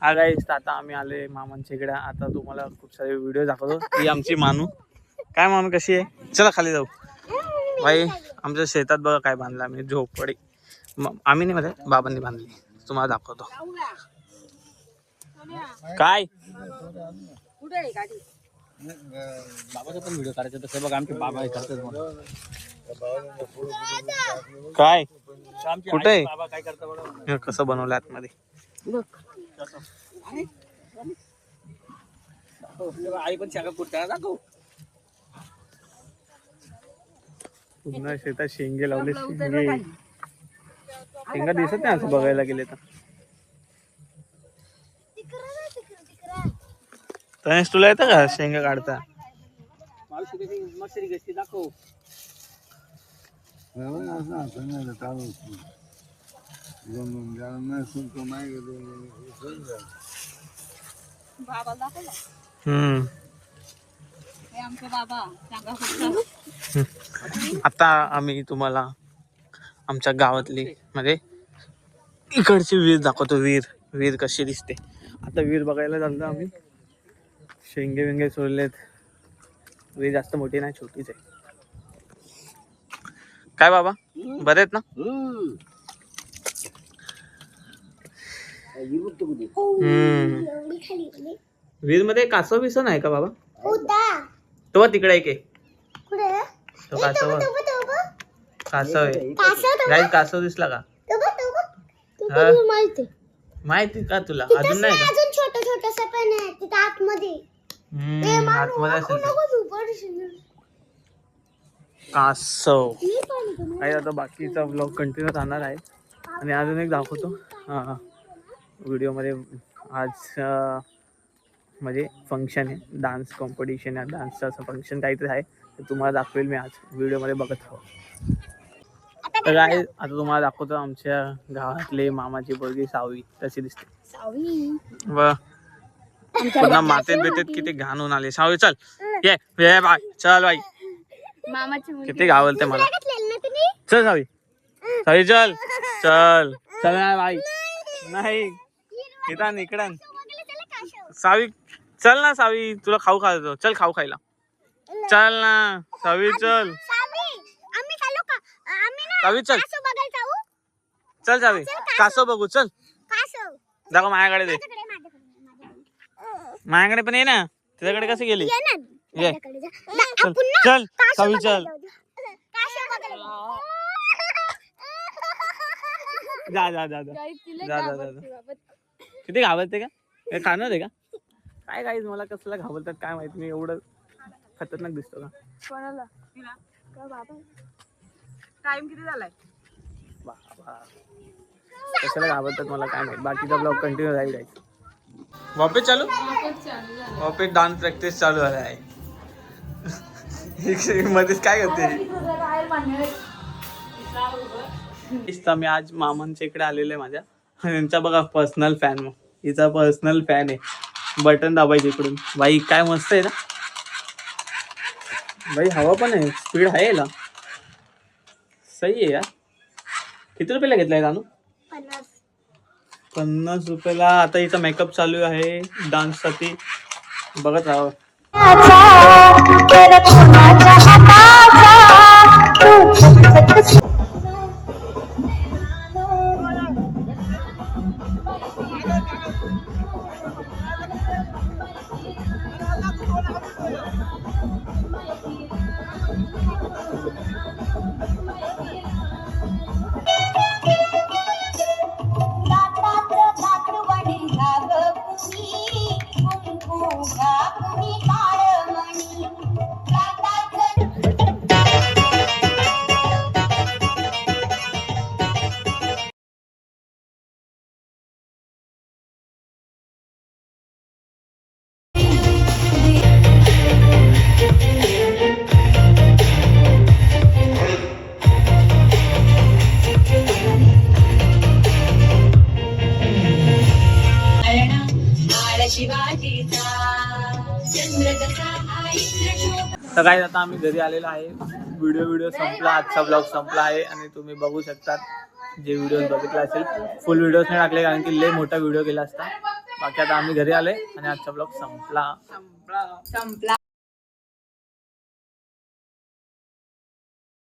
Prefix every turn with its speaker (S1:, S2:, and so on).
S1: हा गाईस, आता आम्ही आले मामांच्या इकडे. आता तुम्हाला खूप सारे व्हिडिओ दाखवतो. ही आमची मानू. काय मानू, कशी आहे? चला खाली जाऊ. भाई आमच्या शेतात बघा काय बांधलं आम्ही, झोपडी. आम्ही नाही मध्ये बाबांनी बांधली, तुम्हाला दाखवतो. काय बाबाचा पण व्हिडिओ काढायचा तसं बघा, आमचे बाबा हे करतात म्हणून. काय कुठे बाबा काय करता बघा, कसं बनवलं आतमध्ये आई पण शाखा कुठे दाखव. पुन्हा शेतात शेंगे लावले. शेंगा दिसत नाही असं बघायला गेले तर. तनेश तुला येतं का शेंगा काढता? दाखव. आता आम्ही तुम्हाला आमच्या गावातली म्हणजे इकडची विहीर दाखवतो. विहीर कशी दिसते. आता विहीर बघायला चाललो आम्ही. शेंगे विंगे सोडलेत. विहीर जास्त मोठी नाही, छोटीच आहे. काय बाबा बरे आहेत ना? विहीर मध्ये कासव बिसव नाही का बाबा? तो तिकडे आहे की तो कासव. कासव आहे. कासव दिसला का? माहिती का तुला? अजून नाही का? आतमध्ये असेल कासव. काही आता बाकीचा व्लॉग कंटिन्यू राहणार आहे. आणि अजून एक दाखवतो व्हिडिओमध्ये. आज म्हणजे फंक्शन आहे, डान्स कॉम्पिटिशन आहे. डान्सचं असं फंक्शन काहीतरी आहे, ते तुम्हाला दाखवेल मी आज व्हिडिओमध्ये, बघत राहा. तर काय आता तुम्हाला दाखवतो आमच्या गावातले मामाची पोरगी सावी कशी दिसते. व पुन्हा मातेत बेतेत किती घाण होऊन आले. सावी चल ये बाय, चल बाई. किती घावलते मला. चल सावी, सावी चल चल चल. नाही बाई नाही, इथं इकडं. सावी चल ना. सावी तुला खाऊ खायचो, चल खाऊ खायला. चल ना सावी चल. सावी चल चल. सावी कासव बघू चल. दाखव माझ्याकडे दे. माझ्याकडे पण ये ना. तुझ्याकडे कसे गेली? ये चल चल सावी चल. जा जा जा जा जा जा. किती घाबरते का? हे खाणार आहे का? काय काय मला कसला घाबरतात काय माहिती. मी एवढं खतरनाक दिसतो का? कोणाला? टाइम किती झालाय? कशाला घाबरतात मला काय माहिती. बाकीचा ब्लॉग कंटिन्यू राहील. वापस चालू वापस डान्स प्रॅक्टिस चालू झाला आहे. मध्येच काय करते? मी आज मामांच्या इकडे आलेलो आहे माझ्या. यांचा बघा पर्सनल फॅन. मग हिचा पर्सनल फॅन आहे. बटन दाबायचे इकडून. बाई काय मस्त आहे ना बाई. हवा पण आहे, स्पीड आहे याला. सही आहे यार. किती रुपयाला घेतलाय तानू? 50 रुपयाला. आता इथं मेकअप चालू आहे डान्स साठी, बघत राहा. तर काय आता आम्ही घरी आलेलो आहे. व्हिडिओ संपला. आजचा ब्लॉग संपला आहे. आणि तुम्ही बघू शकतात जे व्हिडिओ बघितला असेल. फुल व्हिडिओज नाही टाकले कारण की लय मोठा व्हिडिओ केला असता. बाकी आता आम्ही घरी आलोय आणि आजचा ब्लॉग संपला.
S2: संपला